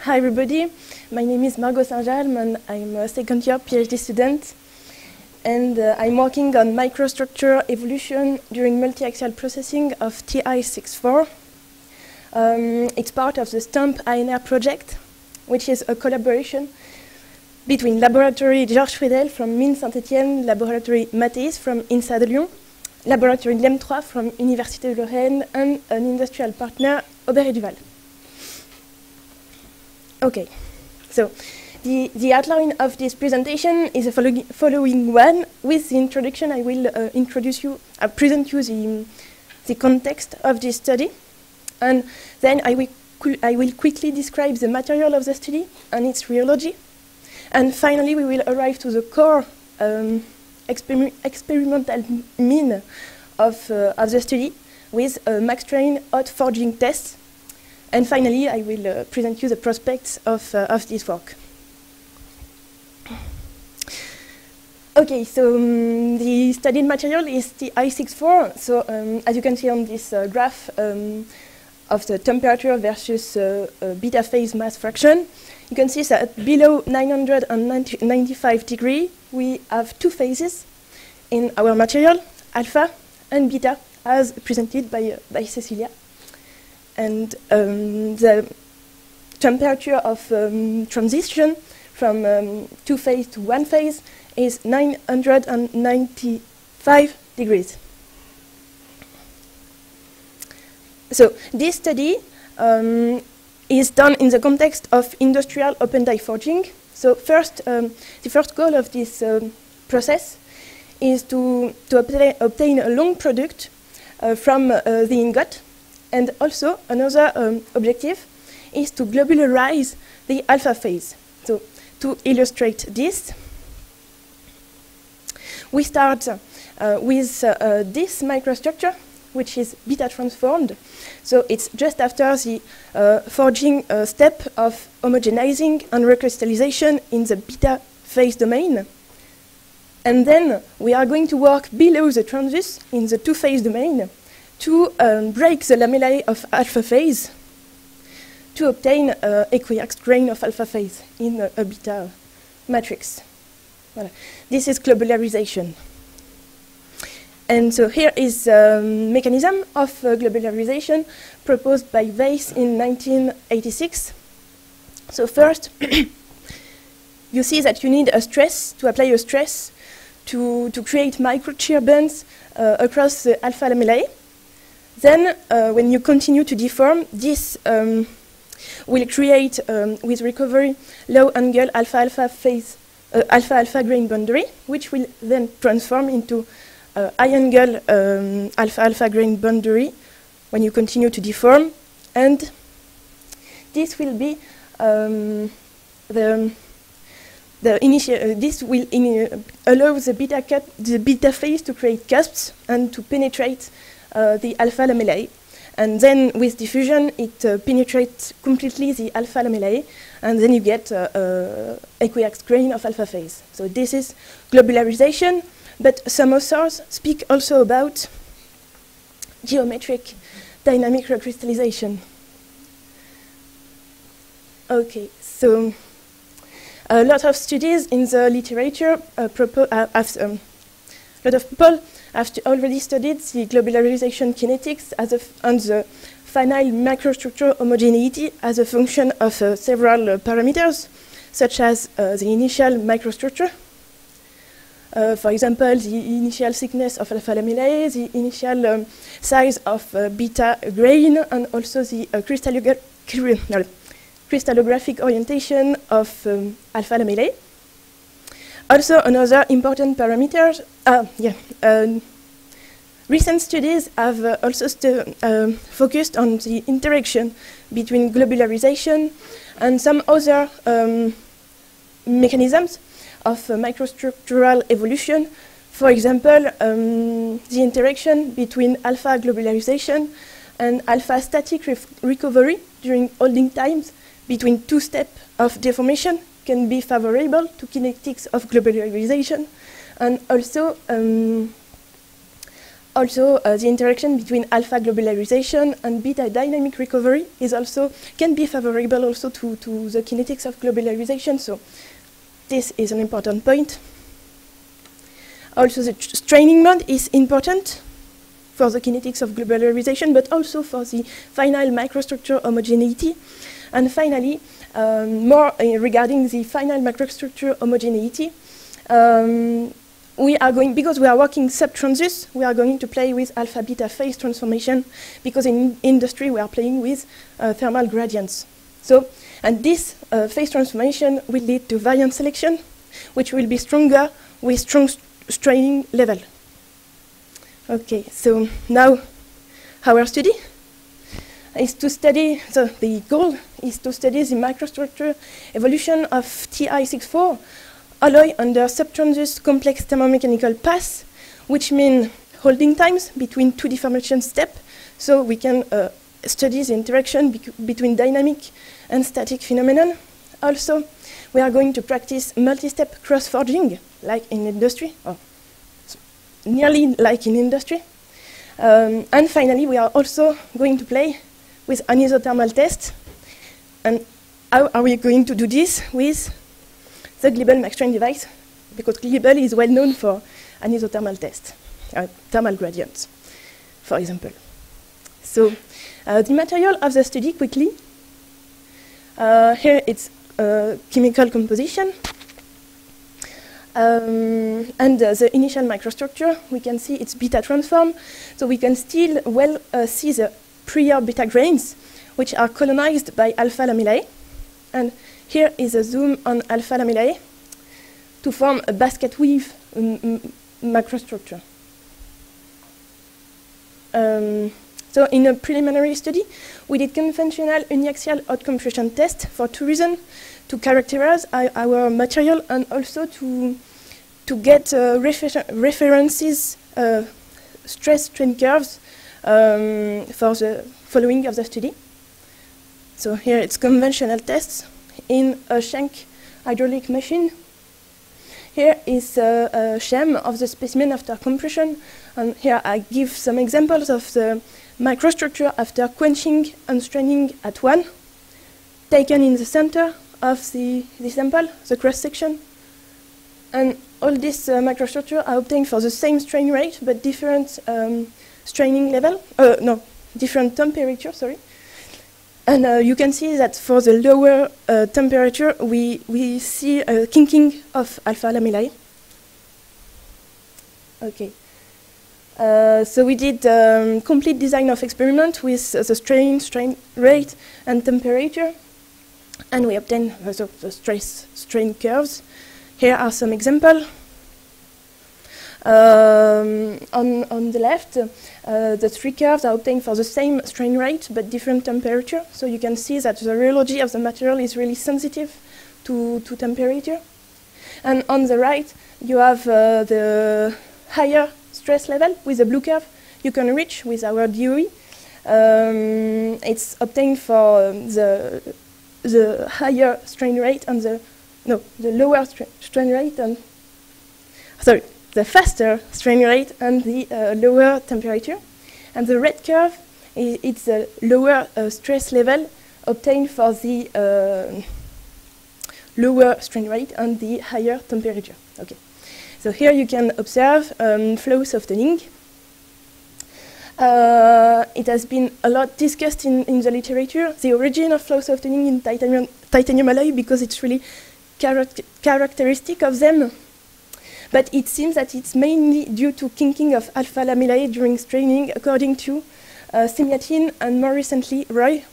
Hi everybody, my name is Margot Saint-Jalme and I'm a second year PhD student, and I'm working on microstructure evolution during multi-axial processing of TI64. It's part of the STAMP ANR project, which is a collaboration between Laboratoire Georges Friedel from Mines Saint-Étienne, Laboratoire Mathéis from INSA de Lyon, Laboratoire LEM3 from Université de Lorraine, and an industrial partner, Aubert & Duval. Okay, so the outline of this presentation is the following one. With the introduction, I will present you the context of this study, and then I will quickly describe the material of the study and its rheology, and finally we will arrive to the core experimental mean of the study with max-strain hot forging tests. And finally, I will present you the prospects of this work. Okay, so the studied material is TI64. So as you can see on this graph of the temperature versus beta phase mass fraction, you can see that below 995 degrees, we have two phases in our material, alpha and beta, as presented by Cecilia. And the temperature of transition from two phase to one phase is 995 degrees. So this study is done in the context of industrial open die forging. So first, the first goal of this process is to obtain a long product from the ingot. And also, another objective is to globularize the alpha phase. So, to illustrate this, we start with this microstructure, which is beta transformed. So, it's just after the forging step of homogenizing and recrystallization in the beta phase domain. And then we are going to work below the transverse in the two-phase domain to break the lamellae of alpha phase to obtain equiaxed grain of alpha phase in a beta matrix. Voilà. This is globularization. And so here is the mechanism of globularization proposed by Weiss in 1986. So first, you see that you need a stress, to apply a stress to create micro shear bands across the alpha lamellae. Then, when you continue to deform, this will create, with recovery, low-angle alpha-alpha phase, alpha-alpha grain boundary, which will then transform into high-angle alpha-alpha grain boundary when you continue to deform. And this will be this will allow the beta phase to create cusps and to penetrate the alpha lamellae, and then with diffusion it penetrates completely the alpha lamellae, and then you get equiaxed grain of alpha phase. So this is globularization, but some authors speak also about geometric dynamic recrystallization. Okay, so a lot of studies in the literature a lot of people have already studied the globularization kinetics and the finite microstructure homogeneity as a function of several parameters, such as the initial microstructure. For example, the initial thickness of alpha lamellae, the initial size of beta grain, and also the crystallographic orientation of alpha lamellae. Also, another important parameter, recent studies have also focused on the interaction between globularization and some other mechanisms of microstructural evolution. For example, the interaction between alpha globularization and alpha static recovery during holding times between two steps of deformation can be favorable to kinetics of globularization, and also also, the interaction between alpha globularization and beta dynamic recovery can be favorable also to the kinetics of globularization. So this is an important point. Also, the straining mode is important for the kinetics of globularization, but also for the final microstructure homogeneity. And finally, more regarding the final microstructure homogeneity, because we are working subtransus, we are going to play with alpha-beta phase transformation, because in industry we are playing with thermal gradients. So, and this phase transformation will lead to variance selection, which will be stronger with strong straining level. Okay, so now our study is to study, so the goal is to study the microstructure evolution of Ti64 alloy under subtransus complex thermomechanical path, which mean holding times between two deformation steps, so we can study the interaction between dynamic and static phenomenon. Also, we are going to practice multi-step cross-forging, like in industry, or nearly like in industry. And finally, we are also going to play with an isothermal test. And how are we going to do this? With the Glibel MaxStrain device, because Glibel is well known for an isothermal test, thermal gradients, for example. So the material of the study quickly. Here it's chemical composition. And the initial microstructure, we can see it's beta transform. So we can still well see the prior beta grains, which are colonized by alpha lamellae. And here is a zoom on alpha lamellae to form a basket weave macrostructure. So in a preliminary study, we did conventional uniaxial hot compression test for two reasons: to characterize our material and also to get references, stress strain curves for the following of the study. So here it's conventional tests in a Schenck hydraulic machine. Here is a scheme of the specimen after compression, and here I give some examples of the microstructure after quenching and straining at 1, taken in the center of the sample, the cross-section. And all these microstructure are obtained for the same strain rate, but different straining level, different temperature, sorry. And you can see that for the lower temperature, we see a kinking of alpha lamellae. Okay. So we did complete design of experiment with the strain rate, and temperature. And we obtained the stress strain curves. Here are some examples. On the left, the three curves are obtained for the same strain rate but different temperature. So you can see that the rheology of the material is really sensitive to temperature. And on the right, you have the higher stress level with the blue curve you can reach with our DOE. It's obtained for the higher strain rate and the lower strain rate and the faster strain rate and the lower temperature. And the red curve it's the lower stress level obtained for the lower strain rate and the higher temperature. Okay. So here you can observe flow softening. It has been a lot discussed in the literature, the origin of flow softening in titanium alloy, because it's really characteristic of them. But it seems that it's mainly due to kinking of alpha lamellae during straining, according to Semyatin and more recently Roy.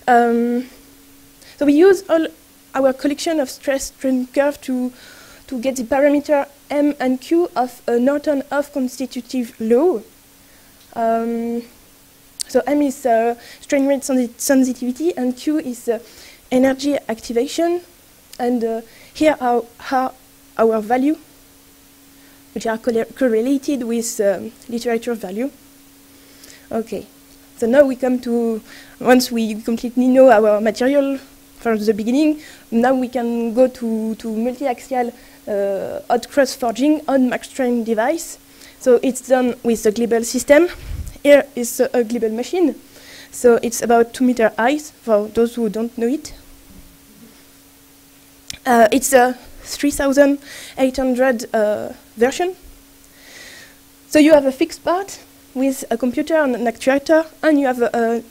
So we use all our collection of stress strain curve to get the parameter M and Q of a Norton-Hoff constitutive law. So M is strain rate sensitivity and Q is energy activation. And here are our value, which are correlated with literature value. Okay, so now we come to, once we completely know our material, from the beginning. Now we can go to multi-axial hot cross forging on MaxStrain device. So it's done with the Glibble system. Here is a Glibble machine. So it's about 2 meter high for those who don't know it. It's a 3800 version. So you have a fixed part with a computer and an actuator, and you have a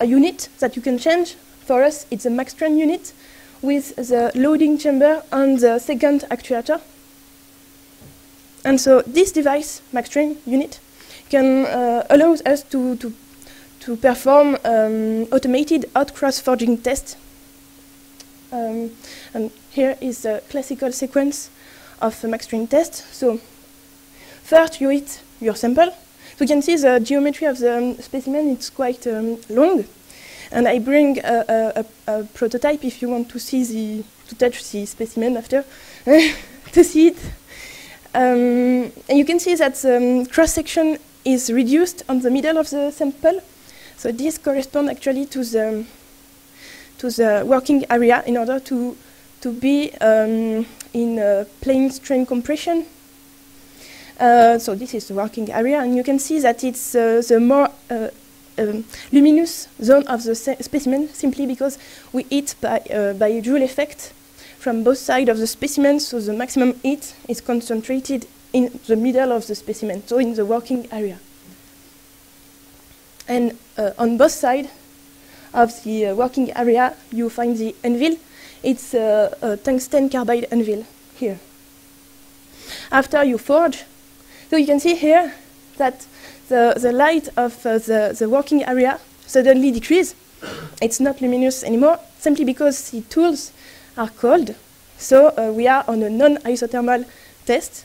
unit that you can change. For us, it's a MaxStrain unit with the loading chamber and the second actuator. And so this device, MaxStrain unit, can allows us to perform automated hot cross forging tests. And here is a classical sequence of a MaxStrain test. So first you hit your sample. So you can see the geometry of the specimen, it's quite long. And I bring a prototype if you want to see to touch the specimen after, to see it. And you can see that the cross-section is reduced on the middle of the sample. So this corresponds actually to the working area in order to be in plane strain compression. So this is the working area, and you can see that it's the more luminous zone of the specimen, simply because we heat by Joule effect from both sides of the specimen, so the maximum heat is concentrated in the middle of the specimen, so in the working area. And on both sides of the working area, you find the anvil. It's a tungsten carbide anvil here. After you forge, so you can see here that the light of the working area suddenly decreases. It's not luminous anymore, simply because the tools are cold. So we are on a non-isothermal test,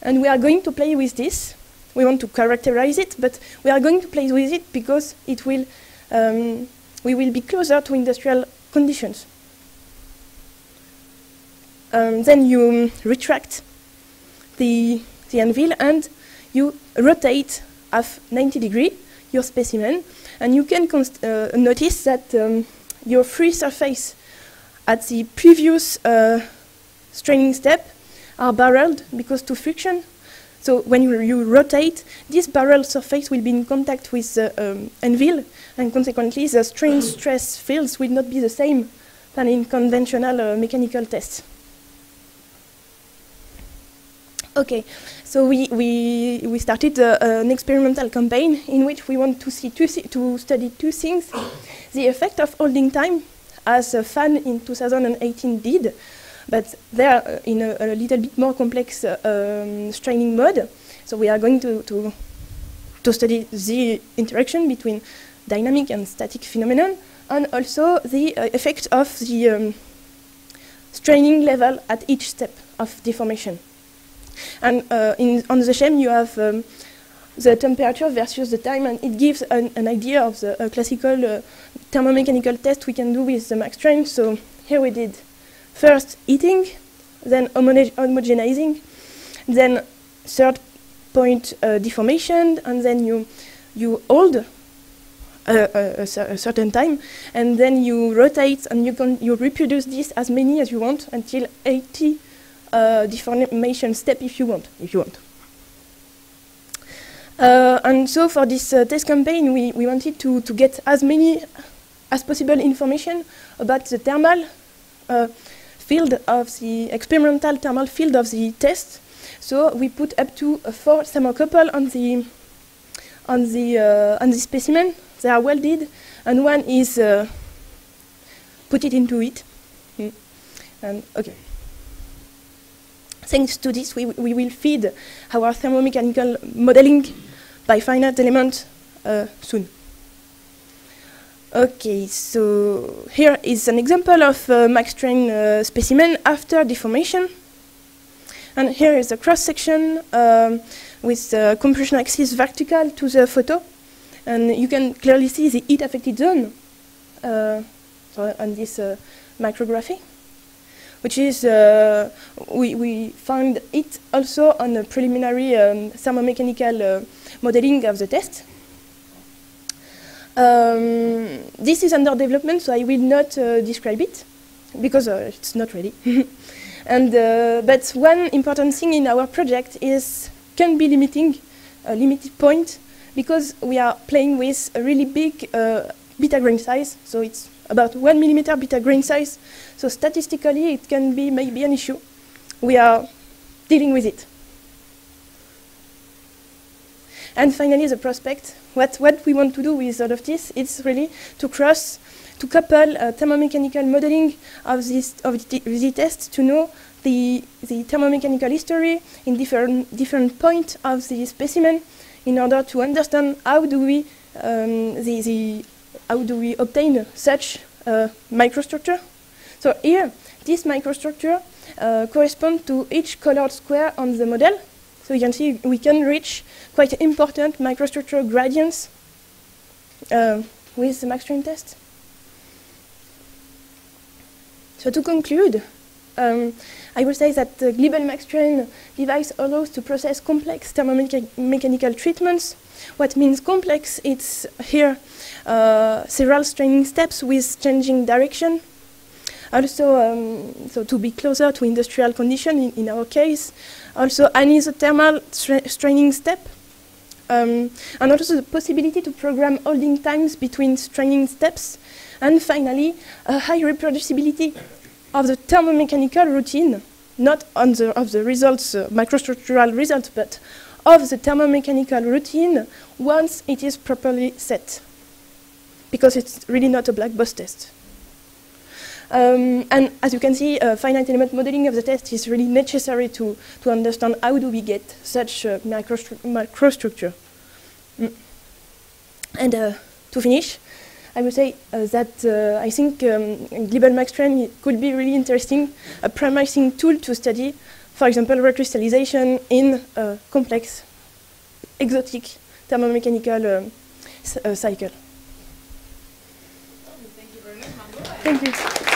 and we are going to play with this. We want to characterize it, but we are going to play with it because it will, we will be closer to industrial conditions. Then you retract the anvil and you rotate at 90 degrees your specimen, and you can notice that your free surface at the previous straining step are barreled because to friction. So when you rotate, this barrel surface will be in contact with the anvil, and consequently the strain stress fields will not be the same than in conventional mechanical tests. Okay, so we started an experimental campaign in which we want to study two things: the effect of holding time, as FAN in 2018 did, but they're in a little bit more complex straining mode. So we are going to study the interaction between dynamic and static phenomenon, and also the effect of the straining level at each step of deformation. And on the scheme you have the temperature versus the time, and it gives an idea of the classical thermomechanical test we can do with the MaxStrain. So here we did first heating, then homogenizing, then third point deformation, and then you hold a certain time, and then you rotate, and you reproduce this as many as you want until 80 deformation step if you want. And so for this test campaign, we wanted to get as many as possible information about the thermal field of the experimental thermal field of the test. So we put up to 4 thermocouple on the specimen. They are welded, and one is put it into it. And okay. Thanks to this, we will feed our thermomechanical modeling by finite element soon. Okay, so here is an example of MaxStrain specimen after deformation. And here is a cross-section with the compression axis vertical to the photo. And you can clearly see the heat-affected zone on this micrography, which is, we found it also on a preliminary thermomechanical modeling of the test. This is under development, so I will not describe it, because it's not ready. And, but one important thing in our project can be limiting, a limited point, because we are playing with a really big beta grain size, so it's about 1 millimeter beta grain size. So statistically, it can be maybe an issue. We are dealing with it. And finally, the prospect. What we want to do with all of this is really to couple thermomechanical modeling of the test to know the thermomechanical history in different points of the specimen, in order to understand how do we obtain such microstructure. So here, this microstructure corresponds to each colored square on the model. So you can see we can reach quite important microstructure gradients with the MaxStrain test. So to conclude, I will say that the Glibel MaxStrain device allows to process complex thermomechanical treatments. What means complex? It's here several straining steps with changing direction. Also, so to be closer to industrial condition in our case. Also, an isothermal straining step. And also the possibility to program holding times between straining steps. And finally, a high reproducibility of the thermomechanical routine, not of the results, microstructural results, but of the thermomechanical routine once it is properly set. Because it's really not a black box test. And as you can see, finite element modeling of the test is really necessary to understand how do we get such microstructure. And to finish, I would say that I think Glibel MaxStrain could be really interesting, a promising tool to study, for example, recrystallization in a complex, exotic thermomechanical cycle. Thank you very much, Margot. Thank you.